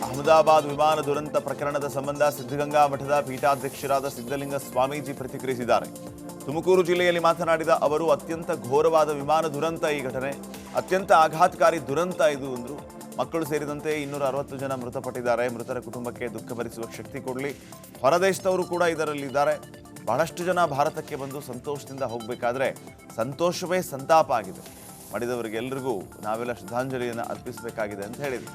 ಅಹಮದಾಬಾದ್ ವಿಮಾನ ದುರಂತ ಪ್ರಕರಣದ ಸಂಬಂಧ ಸಿದ್ಧಗಂಗಾ ಮಠದ ಪೀಠಾಧ್ಯಕ್ಷರಾದ ಸಿದ್ಧಲಿಂಗ ಸ್ವಾಮೀಜಿ ಪ್ರತಿಕ್ರಿಯಿಸಿದ್ದಾರೆ. ತುಮಕೂರು ಜಿಲ್ಲೆಯಲ್ಲಿ ಮಾತನಾಡಿದ ಅವರು, ಅತ್ಯಂತ ಘೋರವಾದ ವಿಮಾನ ದುರಂತ ಈ ಘಟನೆ, ಅತ್ಯಂತ ಆಘಾತಕಾರಿ ದುರಂತ ಇದು ಅಂದರು. ಮಕ್ಕಳು ಸೇರಿದಂತೆ 260 ಜನ ಮೃತಪಟ್ಟಿದ್ದಾರೆ. ಮೃತರ ಕುಟುಂಬಕ್ಕೆ ದುಃಖ ಭರಿಸುವ ಶಕ್ತಿ ಕೊಡಲಿ. ಹೊರದೇಶದವರು ಕೂಡ ಇದರಲ್ಲಿದ್ದಾರೆ. ಬಹಳಷ್ಟು ಜನ ಭಾರತಕ್ಕೆ ಬಂದು ಸಂತೋಷದಿಂದ ಹೋಗಬೇಕಾದ್ರೆ ಸಂತೋಷವೇ ಸಂತಾಪ ಆಗಿದೆ. ಮಾಡಿದವರಿಗೆಲ್ಲರಿಗೂ ನಾವೆಲ್ಲ ಶ್ರದ್ಧಾಂಜಲಿಯನ್ನು ಅರ್ಪಿಸಬೇಕಾಗಿದೆ ಅಂತ ಹೇಳಿದರು.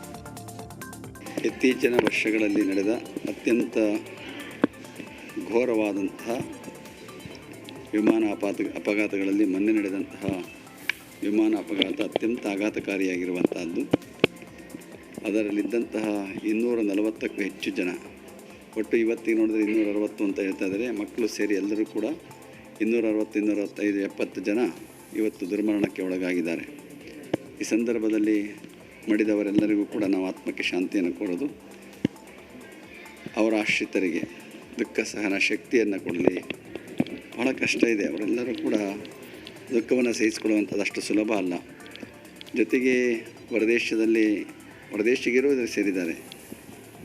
ಇತ್ತೀಚಿನ ವರ್ಷಗಳಲ್ಲಿ ನಡೆದ ಅತ್ಯಂತ ಘೋರವಾದಂತಹ ವಿಮಾನ ಅಪಘಾತಗಳಲ್ಲಿ ಮೊನ್ನೆ ನಡೆದಂತಹ ವಿಮಾನ ಅಪಘಾತ ಅತ್ಯಂತ ಆಘಾತಕಾರಿಯಾಗಿರುವಂತಹದ್ದು. ಅದರಲ್ಲಿದ್ದಂತಹ 240ಕ್ಕೂ ಹೆಚ್ಚು ಜನ, ಒಟ್ಟು ಇವತ್ತಿಗೆ ನೋಡಿದ್ರೆ 260 ಅಂತ ಹೇಳ್ತಾ ಇದ್ದಾರೆ. ಮಕ್ಕಳು ಸೇರಿ ಎಲ್ಲರೂ ಕೂಡ 260, 265, 70 ಜನ ಇವತ್ತು ದುರ್ಮರಣಕ್ಕೆ ಒಳಗಾಗಿದ್ದಾರೆ. ಈ ಸಂದರ್ಭದಲ್ಲಿ ಮಡಿದವರೆಲ್ಲರಿಗೂ ಕೂಡ ನಾವು ಆತ್ಮಕ್ಕೆ ಶಾಂತಿಯನ್ನು ಕೋರೋದು, ಅವರ ಆಶ್ರಿತರಿಗೆ ದುಃಖ ಸಹನ ಶಕ್ತಿಯನ್ನು ಕೊಡಲಿ. ಬಹಳ ಕಷ್ಟ ಇದೆ, ಅವರೆಲ್ಲರೂ ಕೂಡ ದುಃಖವನ್ನು ಸಹಿಸಿಕೊಳ್ಳುವಂಥದ್ದು ಅಷ್ಟು ಸುಲಭ ಅಲ್ಲ. ಜೊತೆಗೆ ಹೊರದೇಶಿಗರು ಇದರಲ್ಲಿ ಸೇರಿದ್ದಾರೆ.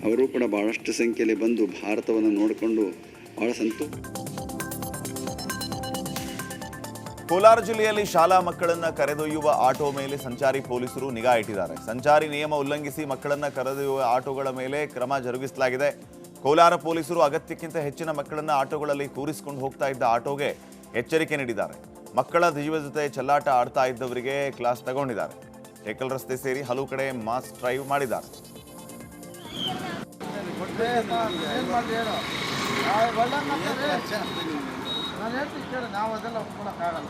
ಅವರು ಕೂಡ ಭಾಳಷ್ಟು ಸಂಖ್ಯೆಯಲ್ಲಿ ಬಂದು ಭಾರತವನ್ನು ನೋಡಿಕೊಂಡು ಬಹಳ ಕೋಲಾರ ಜಿಲ್ಲೆಯಲ್ಲಿ ಶಾಲಾ ಮಕ್ಕಳನ್ನ ಕರೆದೊಯ್ಯುವ ಆಟೋ ಮೇಲೆ ಸಂಚಾರಿ ಪೊಲೀಸರು ನಿಗಾ ಇಟ್ಟಿದ್ದಾರೆ. ಸಂಚಾರಿ ನಿಯಮ ಉಲ್ಲಂಘಿಸಿ ಮಕ್ಕಳನ್ನ ಕರೆದೊಯ್ಯುವ ಆಟೋಗಳ ಮೇಲೆ ಕ್ರಮ ಜರುಗಿಸಲಾಗಿದೆ. ಕೋಲಾರ ಪೊಲೀಸರು ಅಗತ್ಯಕ್ಕಿಂತ ಹೆಚ್ಚಿನ ಮಕ್ಕಳನ್ನ ಆಟೋಗಳಲ್ಲಿ ಕೂರಿಸಿಕೊಂಡು ಹೋಗ್ತಾ ಇದ್ದ ಆಟೋಗೆ ಎಚ್ಚರಿಕೆ ನೀಡಿದ್ದಾರೆ. ಮಕ್ಕಳ ಜೀವ ಜೊತೆ ಚೆಲ್ಲಾಟ ಆಡ್ತಾ ಇದ್ದವರಿಗೆ ಕ್ಲಾಸ್ ತಗೊಂಡಿದ್ದಾರೆ. ಟೇಕಲ್ ರಸ್ತೆ ಸೇರಿ ಹಲವು ಕಡೆ ಮಾಸ್ ಡ್ರೈವ್ ಮಾಡಿದ್ದಾರೆ. ನಾವು ಅದೆಲ್ಲ ಒಪ್ಕೊಳಕ್ಕಾಗಲ್ಲ.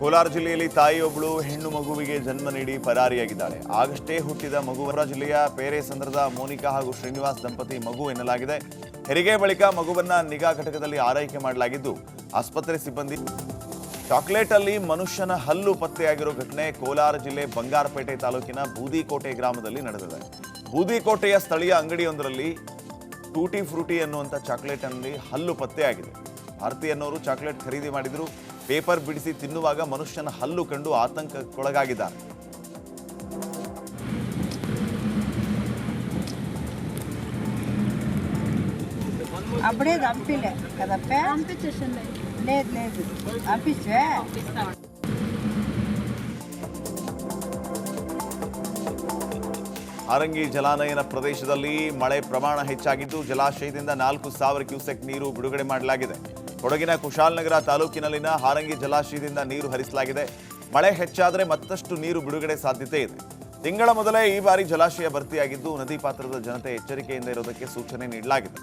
ಕೋಲಾರ ಜಿಲ್ಲೆಯಲ್ಲಿ ತಾಯಿಯೊಬ್ಬಳು ಹೆಣ್ಣು ಮಗುವಿಗೆ ಜನ್ಮ ನೀಡಿ ಪರಾರಿಯಾಗಿದ್ದಾಳೆ. ಆಗಷ್ಟೇ ಹುಟ್ಟಿದ ಮಗುವರ ಜಿಲ್ಲೆಯ ಪೇರೆಸಂದ್ರದ ಮೋನಿಕಾ ಹಾಗೂ ಶ್ರೀನಿವಾಸ್ ದಂಪತಿ ಮಗು ಎನ್ನಲಾಗಿದೆ. ಹೆರಿಗೆ ಬಳಿಕ ಮಗುವನ್ನ ನಿಗಾ ಘಟಕದಲ್ಲಿ ಆರೈಕೆ ಮಾಡಲಾಗಿದ್ದು, ಆಸ್ಪತ್ರೆ ಸಿಬ್ಬಂದಿ ಚಾಕ್ಲೇಟ್ ಅಲ್ಲಿ ಮನುಷ್ಯನ ಹಲ್ಲು ಪತ್ತೆಯಾಗಿರೋ ಘಟನೆ ಕೋಲಾರ ಜಿಲ್ಲೆ ಬಂಗಾರಪೇಟೆ ತಾಲೂಕಿನ ಬೂದಿಕೋಟೆ ಗ್ರಾಮದಲ್ಲಿ ನಡೆದಿದೆ. ಬೂದಿಕೋಟೆಯ ಸ್ಥಳೀಯ ಅಂಗಡಿಯೊಂದರಲ್ಲಿ ಟೂಟಿ ಫ್ರೂಟಿ ಅನ್ನುವಂಥ ಚಾಕ್ಲೇಟ್ ಅಲ್ಲಿ ಹಲ್ಲು ಪತ್ತೆಯಾಗಿದೆ. ಭಾರತಿ ಅನ್ನೋರು ಚಾಕ್ಲೇಟ್ ಖರೀದಿ ಮಾಡಿದ್ರು. ಪೇಪರ್ ಬಿಡಿಸಿ ತಿನ್ನುವಾಗ ಮನುಷ್ಯನ ಹಲ್ಲು ಕಂಡು ಆತಂಕಕ್ಕೊಳಗಾಗಿದ್ದಾರೆ. ಹಾರಂಗಿ ಜಲಾನಯನ ಪ್ರದೇಶದಲ್ಲಿ ಮಳೆ ಪ್ರಮಾಣ ಹೆಚ್ಚಾಗಿದ್ದು, ಜಲಾಶಯದಿಂದ 4000 ಕ್ಯೂಸೆಕ್ ನೀರು ಬಿಡುಗಡೆ ಮಾಡಲಾಗಿದೆ. ಕೊಡಗಿನ ಕುಶಾಲನಗರ ತಾಲೂಕಿನಲ್ಲಿನ ಹಾರಂಗಿ ಜಲಾಶಯದಿಂದ ನೀರು ಹರಿಸಲಾಗಿದೆ. ಮಳೆ ಹೆಚ್ಚಾದರೆ ಮತ್ತಷ್ಟು ನೀರು ಬಿಡುಗಡೆ ಸಾಧ್ಯತೆ ಇದೆ. ತಿಂಗಳ ಮೊದಲೇ ಈ ಬಾರಿ ಜಲಾಶಯ ಭರ್ತಿಯಾಗಿದ್ದು, ನದಿ ಪಾತ್ರದ ಜನತೆ ಎಚ್ಚರಿಕೆಯಿಂದ ಇರೋದಕ್ಕೆ ಸೂಚನೆ ನೀಡಲಾಗಿದೆ.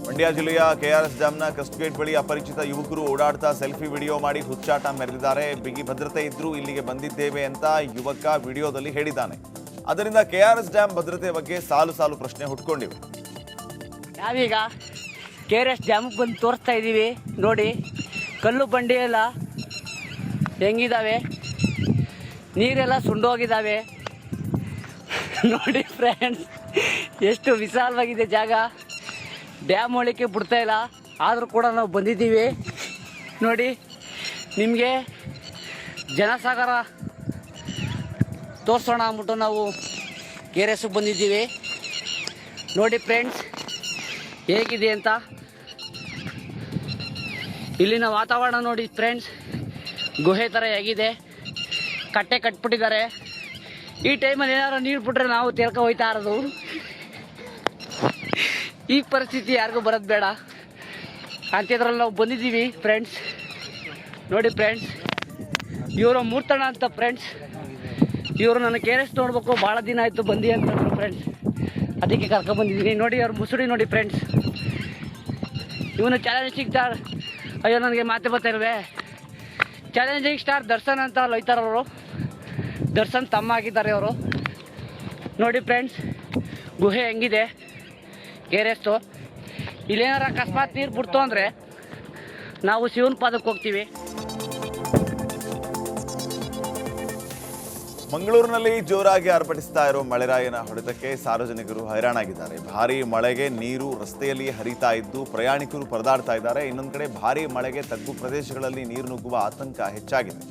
ಮಂಡ್ಯ ಜಿಲ್ಲೆಯ ಕೆಆರ್ಎಸ್ ಡ್ಯಾಂನ ಕಸ್ಟ್ಗೇಟ್ ಬಳಿ ಅಪರಿಚಿತ ಯುವಕರು ಓಡಾಡ್ತಾ ಸೆಲ್ಫಿ ವಿಡಿಯೋ ಮಾಡಿ ಹುಚ್ಚಾಟ ಮೆರೆದಿದ್ದಾರೆ. ಬಿಗಿ ಭದ್ರತೆ ಇದ್ರೂ ಇಲ್ಲಿಗೆ ಬಂದಿದ್ದೇವೆ ಅಂತ ಯುವಕ ವಿಡಿಯೋದಲ್ಲಿ ಹೇಳಿದ್ದಾನೆ. ಅದರಿಂದ ಕೆಆರ್ಎಸ್ ಡ್ಯಾಂ ಭದ್ರತೆ ಬಗ್ಗೆ ಸಾಲು ಸಾಲು ಪ್ರಶ್ನೆ ಹುಟ್ಕೊಂಡಿವೆ. ನಾವೀಗ ಕೆಆರ್ಎಸ್ ಡ್ಯಾಮ್ಗೆ ಬಂದು ತೋರಿಸ್ತಾ ಇದ್ದೀವಿ. ನೋಡಿ, ಕಲ್ಲು ಬಂಡಿ ಎಲ್ಲ ಹೆಂಗಿದ್ದಾವೆ, ನೀರೆಲ್ಲ ಸುಂಡೋಗಿದ್ದಾವೆ. ನೋಡಿ ಫ್ರೆಂಡ್ಸ್, ಎಷ್ಟು ವಿಶಾಲವಾಗಿದೆ ಜಾಗ. ಡ್ಯಾಮ್ ಒಳಕ್ಕೆ ಬಿಡ್ತಾ ಇಲ್ಲ, ಆದರೂ ಕೂಡ ನಾವು ಬಂದಿದ್ದೀವಿ. ನೋಡಿ, ನಿಮಗೆ ಜನಸಾಗರ ತೋರಿಸೋಣ ಅಂದ್ಬಿಟ್ಟು ನಾವು KRS ಬಂದಿದ್ದೀವಿ. ನೋಡಿ ಫ್ರೆಂಡ್ಸ್, ಹೇಗಿದೆ ಅಂತ. ಇಲ್ಲಿನ ವಾತಾವರಣ ನೋಡಿ ಫ್ರೆಂಡ್ಸ್, ಗುಹೆ ಥರ ಹೇಗಿದೆ, ಕಟ್ಟೆ ಕಟ್ಬಿಟ್ಟಿದ್ದಾರೆ. ಈ ಟೈಮಲ್ಲಿ ಏನಾದ್ರು ನೀರು ಬಿಟ್ರೆ ನಾವು ತೇರ್ಕೊ ಹೋಯ್ತಾ ಇರೋದು. ಈ ಪರಿಸ್ಥಿತಿ ಯಾರಿಗೂ ಬರೋದು ಬೇಡ ಅಂತಿದ್ರಲ್ಲಿ ನಾವು ಬಂದಿದ್ದೀವಿ ಫ್ರೆಂಡ್ಸ್. ನೋಡಿ ಫ್ರೆಂಡ್ಸ್, ಇವರು ಮೂರ್ತಣ್ಣ ಅಂತ ಫ್ರೆಂಡ್ಸ್. ಇವರು ನನ್ನ KRS ನೋಡ್ಬೇಕು, ಭಾಳ ದಿನ ಆಯಿತು ಬಂದು ಅಂತಂದ್ರು ಫ್ರೆಂಡ್ಸ್, ಅದಕ್ಕೆ ಕರ್ಕೊಂಡ್ಬಂದಿದ್ದೀನಿ. ನೋಡಿ ಅವ್ರ ಮುಸುಡಿ ನೋಡಿ ಫ್ರೆಂಡ್ಸ್. ಇವನು ಚಾಲೆಂಜಿಂಗ್ ಸ್ಟಾರ್, ಅಯ್ಯೋ ನನಗೆ ಮಾತೆ ಬರ್ತಾ ಇಲ್ವೇ, ಚಾಲೆಂಜಿಂಗ್ ಸ್ಟಾರ್ ದರ್ಶನ್ ಅಂತ ಅಲ್ಲಿ ಹೋಯ್ತಾರವರು. ದರ್ಶನ್ ತಮ್ಮ ಆಗಿದ್ದಾರೆ ಅವರು. ನೋಡಿ ಫ್ರೆಂಡ್ಸ್, ಗುಹೆ ಹೆಂಗಿದೆ KRS. ಇಲ್ಲೇನಾರ ಅಕಸ್ಮಾತ್ ನೀರು ಬಿಡ್ತು ಅಂದರೆ ನಾವು ಶಿವನ ಪಾದಕ್ಕೆ ಹೋಗ್ತೀವಿ. ಮಂಗಳೂರಿನಲ್ಲಿ ಜೋರಾಗಿ ಆರ್ಭಟಿಸ್ತಾ ಇರೋ ಮಳೆರಾಯನ ಹೊಡೆತಕ್ಕೆ ಸಾರ್ವಜನಿಕರು ಹೈರಾಣಾಗಿದ್ದಾರೆ. ಭಾರೀ ಮಳೆಗೆ ನೀರು ರಸ್ತೆಯಲ್ಲಿ ಹರಿತಾ ಇದ್ದು ಪ್ರಯಾಣಿಕರು ಪರದಾಡ್ತಾ ಇದ್ದಾರೆ. ಇನ್ನೊಂದು ಕಡೆ ಭಾರೀ ಮಳೆಗೆ ತಗ್ಗು ಪ್ರದೇಶಗಳಲ್ಲಿ ನೀರು ನುಗ್ಗುವ ಆತಂಕ ಹೆಚ್ಚಾಗಿದೆ.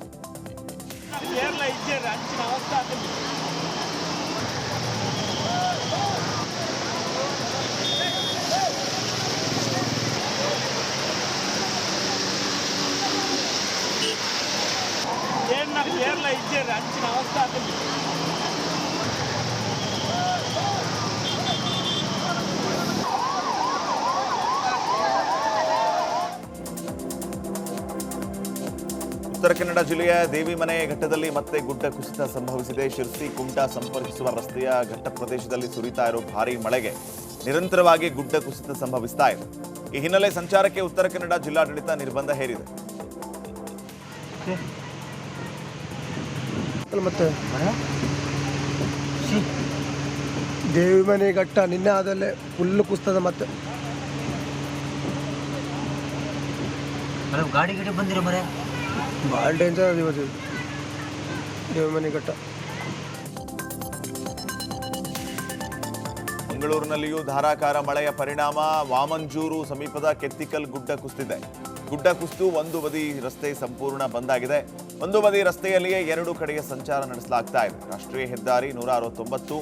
ಉತ್ತರ ಕನ್ನಡ ಜಿಲ್ಲೆಯ ದೇವಿಮನೆ ಘಟ್ಟದಲ್ಲಿ ಮತ್ತೆ ಗುಡ್ಡ ಕುಸಿತ ಸಂಭವಿಸಿದೆ. ಶಿರ್ಸಿ ಕುಮಟಾ ಸಂಪರ್ಕಿಸುವ ರಸ್ತೆಯ ಘಟ್ಟ ಪ್ರದೇಶದಲ್ಲಿ ಸುರಿತಾ ಇರೋ ಭಾರೀ ಮಳೆಗೆ ನಿರಂತರವಾಗಿ ಗುಡ್ಡ ಕುಸಿತ ಸಂಭವಿಸ್ತಾ ಇದೆ. ಈ ಹಿನ್ನೆಲೆ ಸಂಚಾರಕ್ಕೆ ಉತ್ತರ ಕನ್ನಡ ಜಿಲ್ಲಾಡಳಿತ ನಿರ್ಬಂಧ ಹೇರಿದೆ. ಮತ್ತೆ ದೇವಿಮನೆ ಘಟ್ಟ ನಿನ್ನೆ ಆದಲ್ಲೇ ಫುಲ್ ಕುಸ್ತದ. ಮತ್ತೆ ಗಾಡಿ ಗಿಡಿ ಬಂದಿರೋ ಮರೆ ಭಾಳ ಡೇಂಜರ್ ಅದು ಇವತ್ತು ದೇವಿಮನೆ ಘಟ್ಟ. ಮಂಗಳೂರಿನಲ್ಲಿಯೂ ಧಾರಾಕಾರ ಮಳೆಯ ಪರಿಣಾಮ ವಾಮಂಜೂರು ಸಮೀಪದ ಕೆತ್ತಿಕಲ್ ಗುಡ್ಡ ಕುಸಿದಿದೆ. ಗುಡ್ಡ ಕುಸಿದು ಒಂದು ಬದಿ ರಸ್ತೆ ಸಂಪೂರ್ಣ ಬಂದ್ ಆಗಿದೆ. ಒಂದು ಬದಿ ರಸ್ತೆಯಲ್ಲಿಯೇ ಎರಡು ಕಡೆಗೆ ಸಂಚಾರ ನಡೆಸಲಾಗ್ತಾ ಇದೆ. ರಾಷ್ಟ್ರೀಯ ಹೆದ್ದಾರಿ 169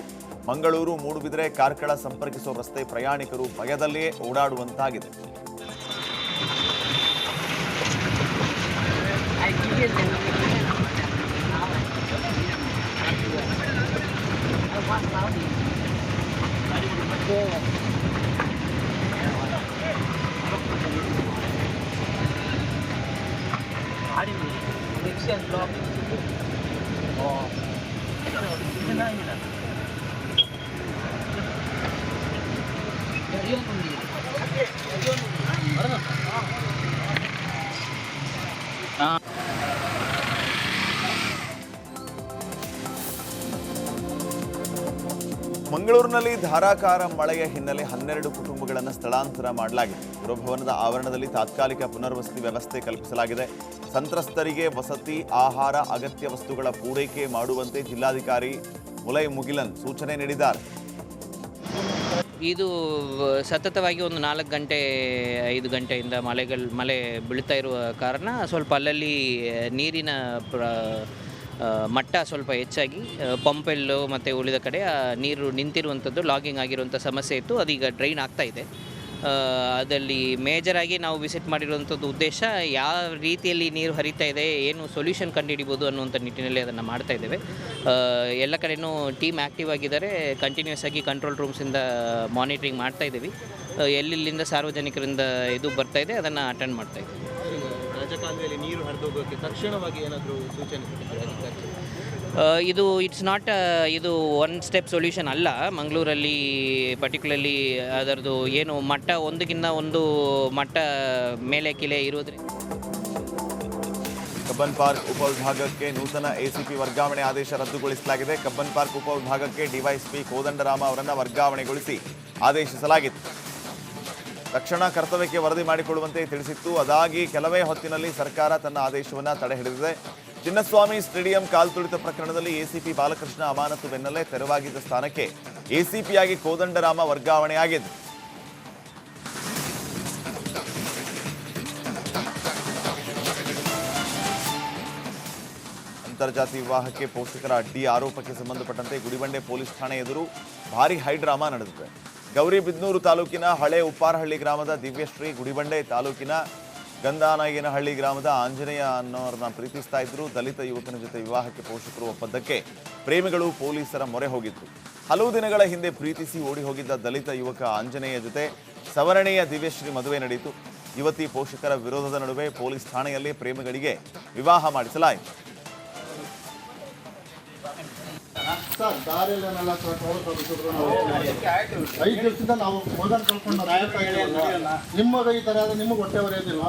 ಮಂಗಳೂರು ಮೂಡುಬಿದಿರೆ ಕಾರ್ಕಳ ಸಂಪರ್ಕಿಸುವ ರಸ್ತೆ ಪ್ರಯಾಣಿಕರು ಭಯದಲ್ಲಿಯೇ ಓಡಾಡುವಂತಾಗಿದೆ. ಮಂಗಳೂರಿನಲ್ಲಿ ಧಾರಾಕಾರ ಮಳೆಯ ಹಿನ್ನೆಲೆ 12 ಕುಟುಂಬಗಳನ್ನು ಸ್ಥಳಾಂತರ ಮಾಡಲಾಗಿದೆ. ಪುರಭವನದ ಆವರಣದಲ್ಲಿ ತಾತ್ಕಾಲಿಕ ಪುನರ್ವಸತಿ ವ್ಯವಸ್ಥೆ ಕಲ್ಪಿಸಲಾಗಿದೆ. ಸಂತ್ರಸ್ತರಿಗೆ ವಸತಿ, ಆಹಾರ, ಅಗತ್ಯ ವಸ್ತುಗಳ ಪೂರೈಕೆ ಮಾಡುವಂತೆ ಜಿಲ್ಲಾಧಿಕಾರಿ ಮುಲೈ ಮುಗಿಲನ್ ಸೂಚನೆ ನೀಡಿದ್ದಾರೆ. ಇದು ಸತತವಾಗಿ ಒಂದು 4 ಗಂಟೆ 5 ಗಂಟೆಯಿಂದ ಮಳೆ ಬೀಳ್ತಾ ಇರುವ ಕಾರಣ ಸ್ವಲ್ಪ ಅಲ್ಲಲ್ಲಿ ನೀರಿನ ಮಟ್ಟ ಸ್ವಲ್ಪ ಹೆಚ್ಚಾಗಿ ಪಂಪೆಲ್ಲು ಮತ್ತು ಉಳಿದ ಕಡೆ ನೀರು ನಿಂತಿರುವಂಥದ್ದು, ಲಾಗಿಂಗ್ ಆಗಿರುವಂಥ ಸಮಸ್ಯೆ ಇತ್ತು. ಅದೀಗ ಡ್ರೈನ್ ಆಗ್ತಾ ಇದೆ. ಅದರಲ್ಲಿ ಮೇಜರಾಗಿ ನಾವು ವಿಸಿಟ್ ಮಾಡಿರುವಂಥದ್ದು ಉದ್ದೇಶ ಯಾವ ರೀತಿಯಲ್ಲಿ ನೀರು ಹರಿತಾ ಇದೆ, ಏನು ಸೊಲ್ಯೂಷನ್ ಕಂಡುಹಿಡಿಬೋದು ಅನ್ನುವಂಥ ನಿಟ್ಟಿನಲ್ಲಿ ಅದನ್ನು ಮಾಡ್ತಾ ಇದ್ದೇವೆ. ಎಲ್ಲ ಕಡೆಯೂ ಟೀಮ್ ಆ್ಯಕ್ಟಿವ್ ಆಗಿದ್ದಾರೆ. ಕಂಟಿನ್ಯೂಸ್ ಆಗಿ ಕಂಟ್ರೋಲ್ ರೂಮ್ಸಿಂದ ಮಾನಿಟ್ರಿಂಗ್ ಮಾಡ್ತಾ ಇದ್ದೀವಿ. ಎಲ್ಲೆಲ್ಲಿಂದ ಸಾರ್ವಜನಿಕರಿಂದ ಇದು ಬರ್ತಾ ಇದೆ ಅದನ್ನು ಅಟೆಂಡ್ ಮಾಡ್ತಾ ಇದ್ದೀವಿ. ರಾಜಕಾಲುವೆಯಲ್ಲಿ ನೀರು ಹರಿದೋಗೋಕ್ಕೆ ತಕ್ಷಣವಾಗಿ ಏನಾದರೂ ಸೂಚನೆ ಇದು ಇಟ್ಸ್ ನಾಟ್ ಇದು ಒನ್ ಸ್ಟೆಪ್ ಸೊಲ್ಯೂಷನ್ ಅಲ್ಲ. ಮಂಗಳೂರಲ್ಲಿ ಪರ್ಟಿಕ್ಯುಲರ್ಲಿ ಅದರದ್ದು ಏನು ಮಟ್ಟ ಒಂದಕ್ಕಿಂತ ಒಂದು ಮಟ್ಟ ಮೇಲೆ ಕಿಲೆ ಇರೋದ್ರಿಂದ ಕಬ್ಬನ್ ಪಾರ್ಕ್ ಉಪವಿಭಾಗಕ್ಕೆ ನೂತನ ACP ವರ್ಗಾವಣೆ ಆದೇಶ ರದ್ದುಗೊಳಿಸಲಾಗಿದೆ. ಕಬ್ಬನ್ ಪಾರ್ಕ್ ಉಪವಿಭಾಗಕ್ಕೆ ಡಿವೈಎಸ್ಪಿ ಕೋದಂಡರಾಮ ಅವರನ್ನು ವರ್ಗಾವಣೆಗೊಳಿಸಿ ಆದೇಶಿಸಲಾಗಿತ್ತು. ತಕ್ಷಣ ಕರ್ತವ್ಯಕ್ಕೆ ವರದಿ ಮಾಡಿಕೊಳ್ಳುವಂತೆ ತಿಳಿಸಿತ್ತು. ಅದಾಗಿ ಕೆಲವೇ ಹೊತ್ತಿನಲ್ಲಿ ಸರ್ಕಾರ ತನ್ನ ಆದೇಶವನ್ನು ತಡೆಹಿಡಿದಿದೆ. ಚಿನ್ನಸ್ವಾಮಿ ಸ್ಟೇಡಿಯಂ ಕಾಲ್ತುಳಿತ ಪ್ರಕರಣದಲ್ಲಿ ACP ಬಾಲಕೃಷ್ಣ ಅಮಾನತು ಬೆನ್ನಲ್ಲೇ ತೆರವಾಗಿದ್ದ ಸ್ಥಾನಕ್ಕೆ ACPಯಾಗಿ ಕೋದಂಡರಾಮ ವರ್ಗಾವಣೆಯಾಗಿದ್ದು, ಅಂತರ್ಜಾತಿ ವಿವಾಹಕ್ಕೆ ಪೋಷಕರ ಅಡ್ಡಿ ಆರೋಪಕ್ಕೆ ಸಂಬಂಧಪಟ್ಟಂತೆ ಗುಡಿಬಂಡೆ ಪೊಲೀಸ್ ಠಾಣೆ ಎದುರು ಭಾರೀ ಹೈಡ್ರಾಮಾ ನಡೆದಿದೆ. ಗೌರಿಬಿದನೂರು ತಾಲೂಕಿನ ಹಳೆ ಉಪ್ಪಾರಹಳ್ಳಿ ಗ್ರಾಮದ ದಿವ್ಯಶ್ರೀ, ಗುಡಿಬಂಡೆ ತಾಲೂಕಿನ ಗಂಧಾನಾಯಕನಹಳ್ಳಿ ಗ್ರಾಮದ ಆಂಜನೇಯ ಅನ್ನೋರನ್ನ ಪ್ರೀತಿಸ್ತಾ ಇದ್ರು. ದಲಿತ ಯುವಕನ ಜೊತೆ ವಿವಾಹಕ್ಕೆ ಪೋಷಕರು ಒಪ್ಪದ್ದಕ್ಕೆ ಪ್ರೇಮಿಗಳು ಪೊಲೀಸರ ಮೊರೆ ಹೋಗಿದ್ರು. ಹಲವು ದಿನಗಳ ಹಿಂದೆ ಪ್ರೀತಿಸಿ ಓಡಿ ಹೋಗಿದ್ದ ದಲಿತ ಯುವಕ ಆಂಜನೇಯ ಜೊತೆ ಸವರ್ಣೀಯ ದಿವ್ಯಶ್ರೀ ಮದುವೆ ನಡೆಯಿತು. ಯುವತಿ ಪೋಷಕರ ವಿರೋಧದ ನಡುವೆ ಪೊಲೀಸ್ ಠಾಣೆಯಲ್ಲಿ ಪ್ರೇಮಿಗಳಿಗೆ ವಿವಾಹ ಮಾಡಿಸಲಾಯಿತು. ಸರ್ ದಾರಿಯಲ್ಲೆಲ್ಲ ತೋರಿಸಿದ್ರು ನಾವು 5 ದಿವಸದಿಂದ ನಾವು ಮಗನ ಕಳ್ಕೊಂಡು ನಿಮಗೆ ಈ ಥರ ಆದರೆ ನಿಮಗೆ ಹೊಟ್ಟೆ ಹೊರೆಯೋದಿಲ್ಲ.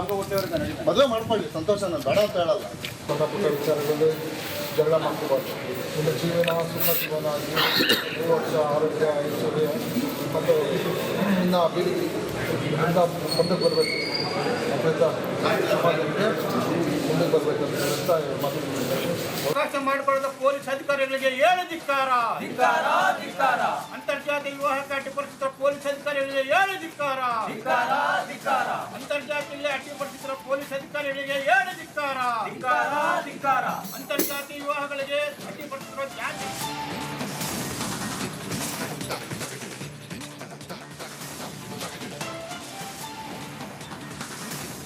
ಮದುವೆ ಮಾಡ್ಕೊಳ್ಳಿ, ಸಂತೋಷ, ನಾನು ಬೇಡ ಅಂತ ಹೇಳಲ್ಲ. ಸಣ್ಣ ಪುಟ್ಟ ವಿಚಾರಗಳು ಜಗಳ ಮಾಡ್ಕೋಬಾರ್ದು. ಇನ್ನು ಜೀವನ ಸುಖ ಜೀವನ ಆಗಿ 3 ವರ್ಷ ಆರೋಗ್ಯ ಐಶ್ವರ್ಯ ಮತ್ತು ಇನ್ನು ಅಭಿವೃದ್ಧಿ ಮುಂದಕ್ಕೆ ಬರಬೇಕು. ಅದರಿಂದ ಸಮಾಜಕ್ಕೆ ಮುಂದಕ್ಕೆ ಬರಬೇಕಂತ ಅವಕಾಶ ಮಾಡಿಕೊಳ್ಳದ ಪೊಲೀಸ್ ಅಧಿಕಾರಿಗಳಿಗೆ ಏನು ಧಿಕ್ಕಾರ. ಅಂತರ್ಜಾತೀಯ ವಿವಾಹಕ್ಕೆ ಅಡ್ಡಿಪಡಿಸಿದ ಪೊಲೀಸ್ ಅಧಿಕಾರಿಗಳಿಗೆ ಏನು ಧಿಕ್ಕಾರ. ಅಂತರ್ಜಾತಿಯಲ್ಲಿ ಅಡ್ಡಿಪಡಿಸಿದ ಪೊಲೀಸ್ ಅಧಿಕಾರಿಗಳಿಗೆ ಏನು ಧಿಕ್ಕಾರ. ಅಂತರ್ಜಾತೀಯ ವಿವಾಹಗಳಿಗೆ ಅಡ್ಡಿಪಡಿಸಿದ ಜಾತಿ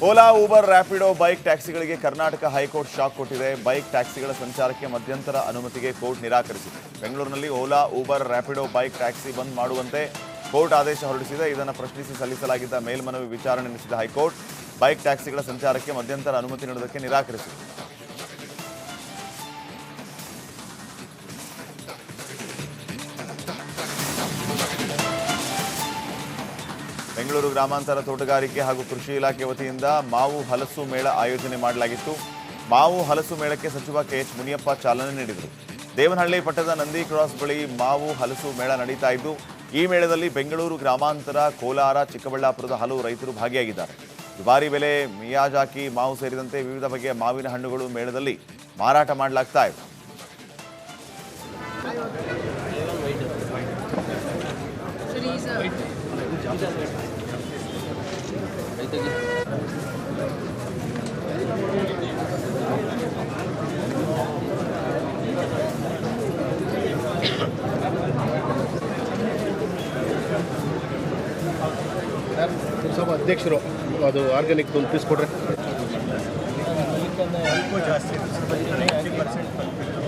ಓಲಾ, ಊಬರ್, ರ್ಯಾಪಿಡೋ ಬೈಕ್ ಟ್ಯಾಕ್ಸಿಗಳಿಗೆ ಕರ್ನಾಟಕ ಹೈಕೋರ್ಟ್ ಶಾಕ್ ಕೊಟ್ಟಿದೆ. ಬೈಕ್ ಟ್ಯಾಕ್ಸಿಗಳ ಸಂಚಾರಕ್ಕೆ ಮಧ್ಯಂತರ ಅನುಮತಿಗೆ ಕೋರ್ಟ್ ನಿರಾಕರಿಸಿದೆ. ಬೆಂಗಳೂರಿನಲ್ಲಿ Ola, Uber, Rapido bike taxi ಬಂದ್ ಮಾಡುವಂತೆ ಕೋರ್ಟ್ ಆದೇಶ ಹೊರಡಿಸಿದೆ. ಇದನ್ನು ಪ್ರಶ್ನಿಸಿ ಸಲ್ಲಿಸಲಾಗಿದ್ದ ಮೇಲ್ಮನವಿ ವಿಚಾರಣೆ ನಡೆಸಿದ ಹೈಕೋರ್ಟ್ ಬೈಕ್ ಟ್ಯಾಕ್ಸಿಗಳ ಸಂಚಾರಕ್ಕೆ ಮಧ್ಯಂತರ ಅನುಮತಿ ನೀಡುವುದಕ್ಕೆ ನಿರಾಕರಿಸಿದೆ. ಬೆಂಗಳೂರು ಗ್ರಾಮಾಂತರ ತೋಟಗಾರಿಕೆ ಹಾಗೂ ಕೃಷಿ ಇಲಾಖೆ ವತಿಯಿಂದ ಮಾವು ಹಲಸು ಮೇಳ ಆಯೋಜನೆ ಮಾಡಲಾಗಿತ್ತು. ಮಾವು ಹಲಸು ಮೇಳಕ್ಕೆ ಸಚಿವ KH ಮುನಿಯಪ್ಪ ಚಾಲನೆ ನೀಡಿದರು. ದೇವನಹಳ್ಳಿ ಪಟ್ಟಣದ ನಂದಿ ಕ್ರಾಸ್ ಬಳಿ ಮಾವು ಹಲಸು ಮೇಳ ನಡೀತಾ ಇದ್ದು, ಈ ಮೇಳದಲ್ಲಿ ಬೆಂಗಳೂರು ಗ್ರಾಮಾಂತರ, ಕೋಲಾರ, ಚಿಕ್ಕಬಳ್ಳಾಪುರದ ಹಲವು ರೈತರು ಭಾಗಿಯಾಗಿದ್ದಾರೆ. ದುಬಾರಿ ಬೆಲೆ ಮಿಯಾಜಾಕಿ ಮಾವು ಸೇರಿದಂತೆ ವಿವಿಧ ಬಗೆಯ ಮಾವಿನ ಹಣ್ಣುಗಳು ಮೇಳದಲ್ಲಿ ಮಾರಾಟ ಮಾಡಲಾಗ್ತಾ ಇವೆ. ಸ್ವಲ್ಪ ಅಧ್ಯಕ್ಷರು ಅದು ಆರ್ಗ್ಯಾನಿಕ್ ಒಂದು ಪೀಸ್ ಕೊಡ್ರಿ. ಜಾಸ್ತಿ 50%